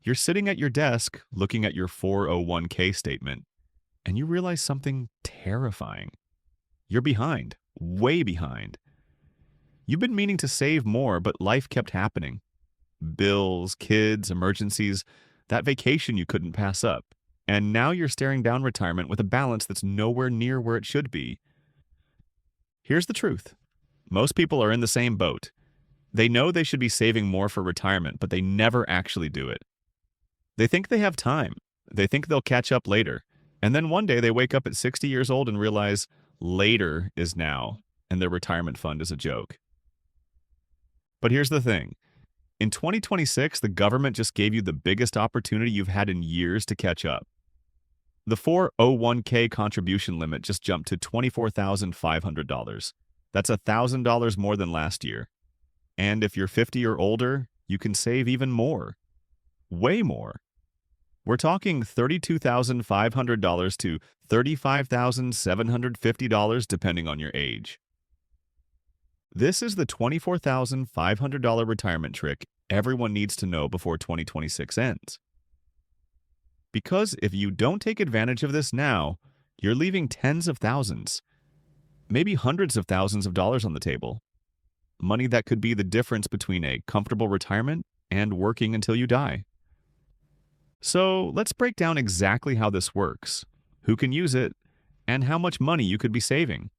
You're sitting at your desk looking at your 401k statement, and you realize something terrifying. You're behind, way behind. You've been meaning to save more, but life kept happening. Bills, kids, emergencies, that vacation you couldn't pass up. And now you're staring down retirement with a balance that's nowhere near where it should be. Here's the truth. Most people are in the same boat. They know they should be saving more for retirement, but they never actually do it. They think they have time. They think they'll catch up later. And then one day they wake up at 60 years old and realize later is now, and their retirement fund is a joke. But here's the thing. In 2026, the government just gave you the biggest opportunity you've had in years to catch up. The 401k contribution limit just jumped to $24,500. That's $1,000 more than last year. And if you're 50 or older, you can save even more. Way more. We're talking $32,500 to $35,750 depending on your age. This is the $24,500 retirement trick everyone needs to know before 2026 ends. Because if you don't take advantage of this now, you're leaving tens of thousands, maybe hundreds of thousands of dollars on the table. Money that could be the difference between a comfortable retirement and working until you die. So let's break down exactly how this works, who can use it, and how much money you could be saving.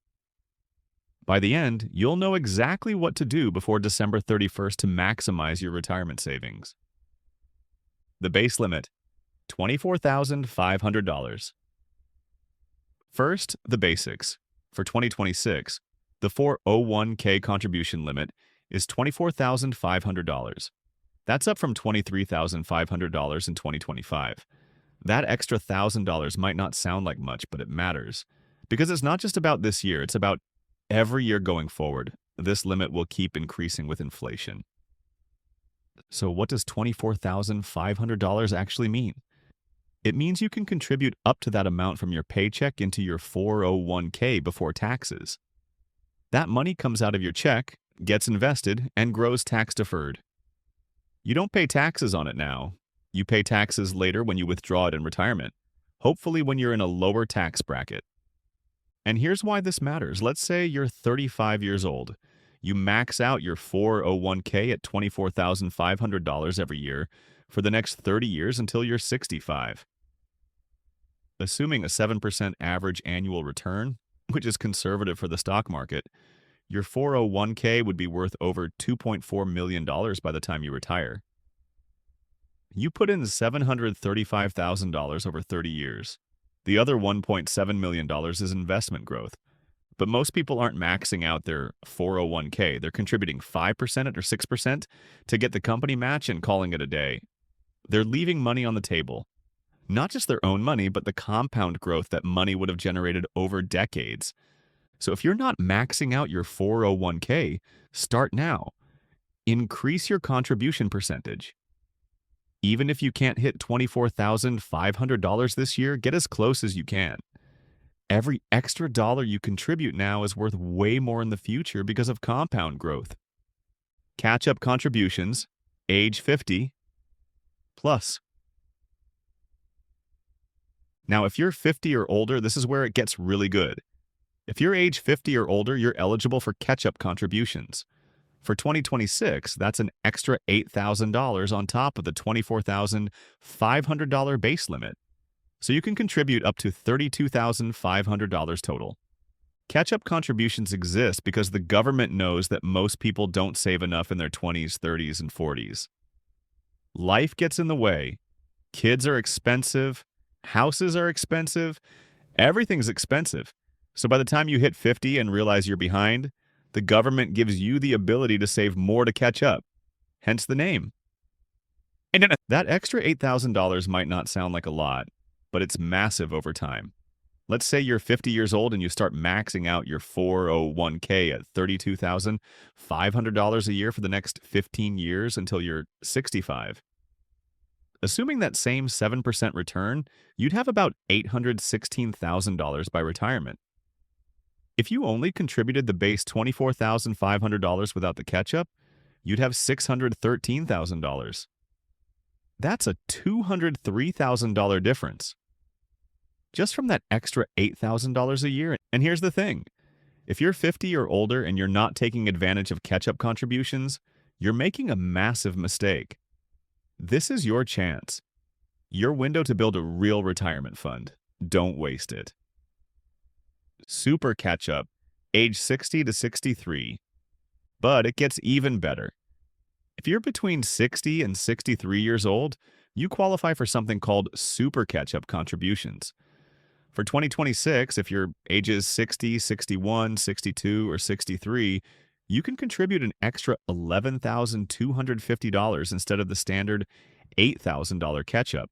By the end, you'll know exactly what to do before December 31st to maximize your retirement savings. The base limit, $24,500. First, the basics. For 2026, the 401k contribution limit is $24,500. That's up from $23,500 in 2025. That extra $1,000 might not sound like much, but it matters. Because it's not just about this year, it's about every year going forward. This limit will keep increasing with inflation. So what does $24,500 actually mean? It means you can contribute up to that amount from your paycheck into your 401k before taxes. That money comes out of your check, gets invested, and grows tax-deferred. You don't pay taxes on it now. You pay taxes later when you withdraw it in retirement, hopefully when you're in a lower tax bracket. And here's why this matters. Let's say you're 35 years old. You max out your 401k at $24,500 every year for the next 30 years until you're 65. Assuming a 7% average annual return, which is conservative for the stock market, your 401k would be worth over $2.4 million by the time you retire. You put in $735,000 over 30 years. The other $1.7 million is investment growth. But most people aren't maxing out their 401k. They're contributing 5% or 6% to get the company match and calling it a day. They're leaving money on the table. Not just their own money, but the compound growth that money would have generated over decades. So if you're not maxing out your 401k, start now. Increase your contribution percentage. Even if you can't hit $24,500 this year, get as close as you can. Every extra dollar you contribute now is worth way more in the future because of compound growth. Catch-up contributions, age 50, plus. Now, if you're 50 or older, this is where it gets really good. If you're age 50 or older, you're eligible for catch-up contributions. For 2026, that's an extra $8,000 on top of the $24,500 base limit. So you can contribute up to $32,500 total. Catch-up contributions exist because the government knows that most people don't save enough in their 20s, 30s, and 40s. Life gets in the way. Kids are expensive. Houses are expensive. Everything's expensive. So by the time you hit 50 and realize you're behind, the government gives you the ability to save more to catch up. Hence the name. And that extra $8,000 might not sound like a lot, but it's massive over time. Let's say you're 50 years old and you start maxing out your 401k at $32,500 a year for the next 15 years until you're 65. Assuming that same 7% return, you'd have about $816,000 by retirement. If you only contributed the base $24,500 without the catch-up, you'd have $613,000. That's a $203,000 difference just from that extra $8,000 a year. And here's the thing. If you're 50 or older and you're not taking advantage of catch-up contributions, you're making a massive mistake. This is your chance, your window to build a real retirement fund. Don't waste it. Super catch-up, age 60 to 63. But it gets even better. If you're between 60 and 63 years old, you qualify for something called super catch-up contributions. For 2026, if your ages 60, 61, 62, or 63, you can contribute an extra $11,250 instead of the standard $8,000 catch-up.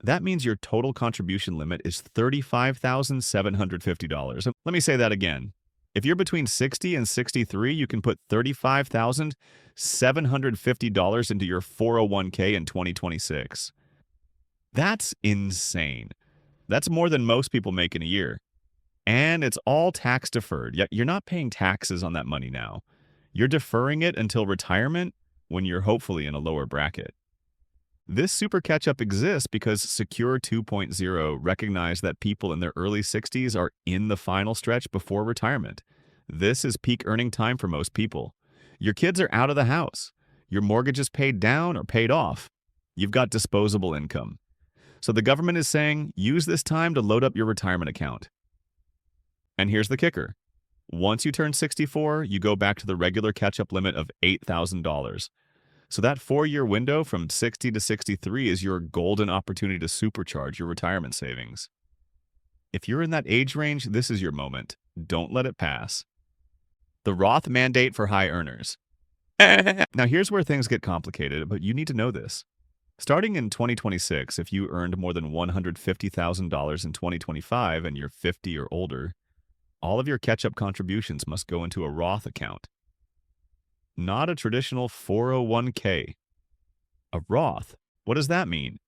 That means your total contribution limit is $35,750. Let me say that again. If you're between 60 and 63, you can put $35,750 into your 401k in 2026. That's insane. That's more than most people make in a year. And it's all tax deferred. Yet you're not paying taxes on that money now. You're deferring it until retirement when you're hopefully in a lower bracket. This super catch-up exists because Secure 2.0 recognized that people in their early 60s are in the final stretch before retirement. This is peak earning time for most people. Your kids are out of the house. Your mortgage is paid down or paid off. You've got disposable income. So the government is saying, use this time to load up your retirement account. And here's the kicker. Once you turn 64, you go back to the regular catch-up limit of $8,000. So that 4-year window from 60 to 63 is your golden opportunity to supercharge your retirement savings. If you're in that age range, this is your moment. Don't let it pass. The Roth mandate for high earners. Now here's where things get complicated, but you need to know this. Starting in 2026, if you earned more than $150,000 in 2025 and you're 50 or older, all of your catch-up contributions must go into a Roth account. Not a traditional 401k. A Roth, what does that mean?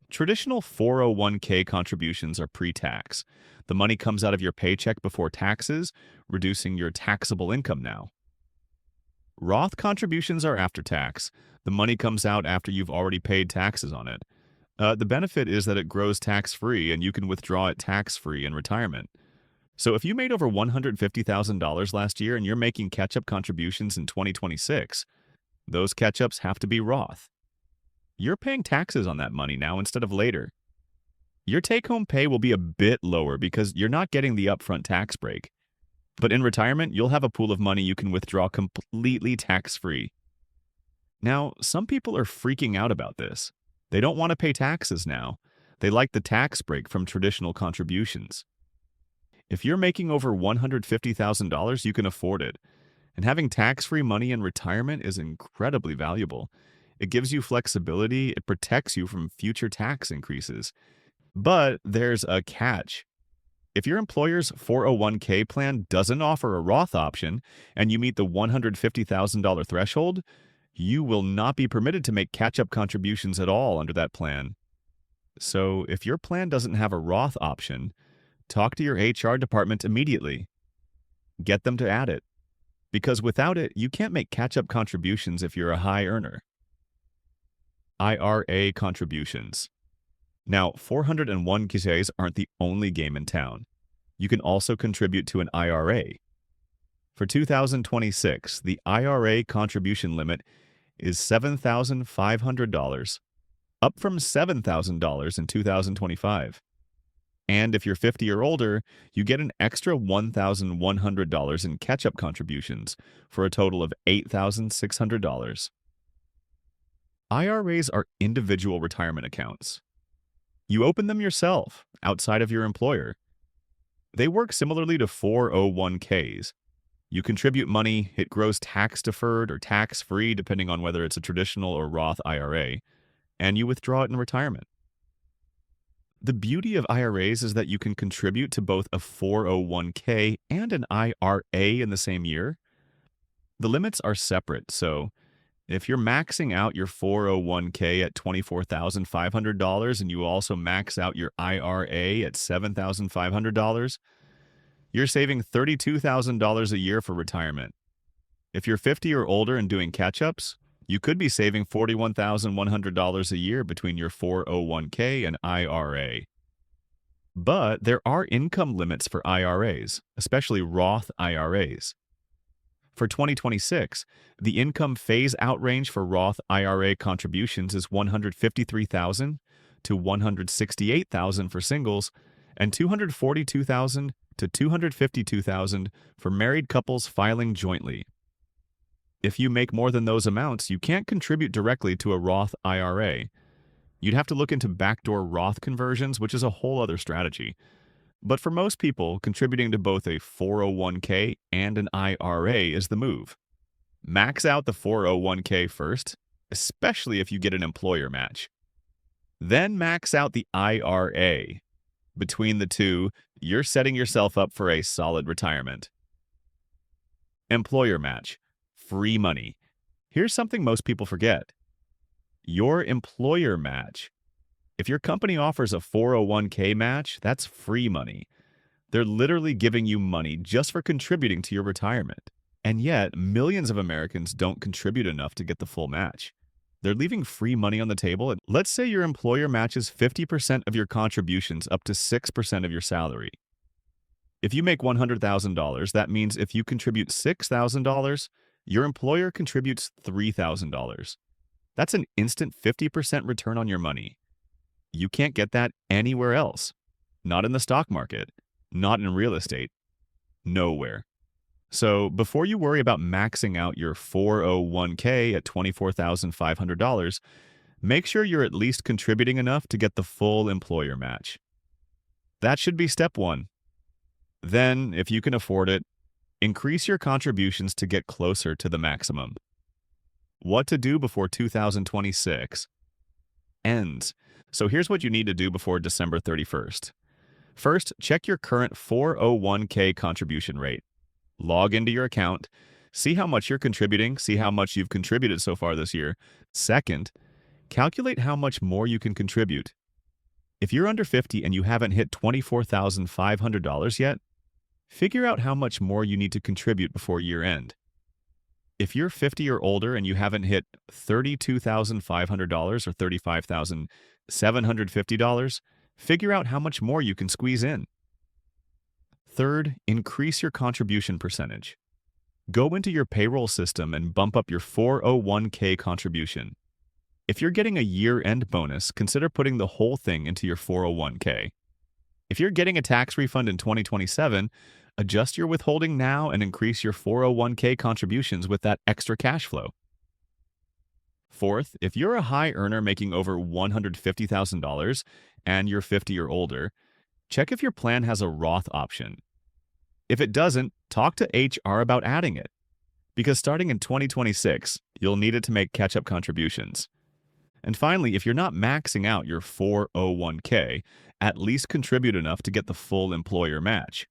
Traditional 401k contributions are pre-tax. The money comes out of your paycheck before taxes, reducing your taxable income now. Roth contributions are after tax. The money comes out after you've already paid taxes on it. The benefit is that it grows tax-free and you can withdraw it tax-free in retirement. So if you made over $150,000 last year and you're making catch-up contributions in 2026, those catch-ups have to be Roth. You're paying taxes on that money now instead of later. Your take-home pay will be a bit lower because you're not getting the upfront tax break. But in retirement, you'll have a pool of money you can withdraw completely tax-free. Now, some people are freaking out about this. They don't want to pay taxes now. They like the tax break from traditional contributions. If you're making over $150,000, you can afford it. And having tax-free money in retirement is incredibly valuable. It gives you flexibility, it protects you from future tax increases. But there's a catch. If your employer's 401k plan doesn't offer a Roth option and you meet the $150,000 threshold, you will not be permitted to make catch-up contributions at all under that plan. So if your plan doesn't have a Roth option, talk to your HR department immediately. Get them to add it. Because without it, you can't make catch-up contributions if you're a high earner. IRA contributions. Now, 401ks aren't the only game in town. You can also contribute to an IRA. For 2026, the IRA contribution limit is $7,500, up from $7,000 in 2025. And if you're 50 or older, you get an extra $1,100 in catch-up contributions for a total of $8,600. IRAs are individual retirement accounts. You open them yourself, outside of your employer. They work similarly to 401ks. You contribute money, it grows tax-deferred or tax-free depending on whether it's a traditional or Roth IRA, and you withdraw it in retirement. The beauty of IRAs is that you can contribute to both a 401k and an IRA in the same year. The limits are separate, so if you're maxing out your 401k at $24,500 and you also max out your IRA at $7,500, you're saving $32,000 a year for retirement. If you're 50 or older and doing catch-ups, You could be saving $41,100 a year between your 401k and IRA. But there are income limits for IRAs, especially Roth IRAs. For 2026, the income phase-out range for Roth IRA contributions is $153,000 to $168,000 for singles and $242,000 to $252,000 for married couples filing jointly. If you make more than those amounts, you can't contribute directly to a Roth IRA. You'd have to look into backdoor Roth conversions, which is a whole other strategy. But for most people, contributing to both a 401k and an IRA is the move. Max out the 401k first, especially if you get an employer match. Then max out the IRA. Between the two, you're setting yourself up for a solid retirement. Employer match. Free money. Here's something most people forget. Your employer match. If your company offers a 401k match, that's free money. They're literally giving you money just for contributing to your retirement. And yet, millions of Americans don't contribute enough to get the full match. They're leaving free money on the table. Let's say your employer matches 50% of your contributions up to 6% of your salary. If you make $100,000, that means if you contribute $6,000, your employer contributes $3,000. That's an instant 50% return on your money. You can't get that anywhere else. Not in the stock market, not in real estate, nowhere. So before you worry about maxing out your 401k at $24,500, make sure you're at least contributing enough to get the full employer match. That should be step one. Then, if you can afford it, increase your contributions to get closer to the maximum. What to do before 2026 ends. So here's what you need to do before December 31st. First, check your current 401k contribution rate. Log into your account, see how much you're contributing, see how much you've contributed so far this year. Second, calculate how much more you can contribute. If you're under 50 and you haven't hit $24,500 yet, figure out how much more you need to contribute before year end. If you're 50 or older and you haven't hit $32,500 or $35,750, figure out how much more you can squeeze in. Third, increase your contribution percentage. Go into your payroll system and bump up your 401k contribution. If you're getting a year-end bonus, consider putting the whole thing into your 401k. If you're getting a tax refund in 2027, adjust your withholding now and increase your 401k contributions with that extra cash flow. Fourth, if you're a high earner making over $150,000 and you're 50 or older, check if your plan has a Roth option. If it doesn't, talk to HR about adding it, because starting in 2026, you'll need it to make catch-up contributions. And finally, if you're not maxing out your 401k, at least contribute enough to get the full employer match.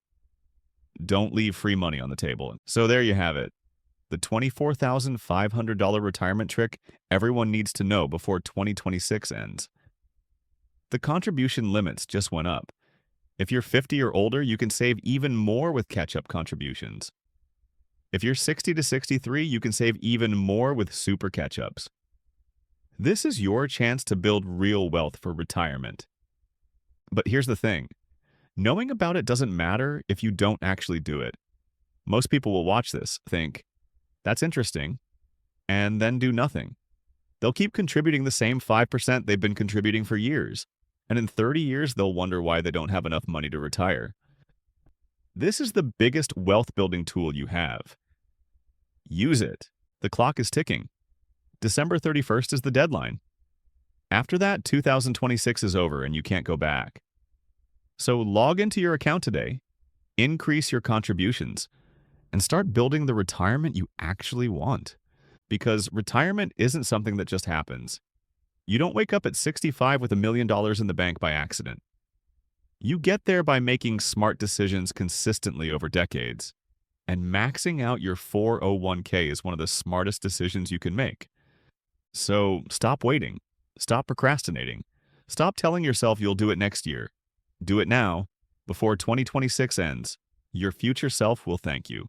Don't leave free money on the table. So there you have it. The $24,500 retirement trick everyone needs to know before 2026 ends. The contribution limits just went up. If you're 50 or older, you can save even more with catch-up contributions. If you're 60 to 63, you can save even more with super catch-ups. This is your chance to build real wealth for retirement. But here's the thing. Knowing about it doesn't matter if you don't actually do it. Most people will watch this, think, that's interesting, and then do nothing. They'll keep contributing the same 5% they've been contributing for years, and in 30 years, they'll wonder why they don't have enough money to retire. This is the biggest wealth-building tool you have. Use it. The clock is ticking. December 31st is the deadline. After that, 2026 is over and you can't go back. So log into your account today, increase your contributions, and start building the retirement you actually want. Because retirement isn't something that just happens. You don't wake up at 65 with $1 million in the bank by accident. You get there by making smart decisions consistently over decades. And maxing out your 401k is one of the smartest decisions you can make. So stop waiting. Stop procrastinating. Stop telling yourself you'll do it next year. Do it now, before 2026 ends. Your future self will thank you.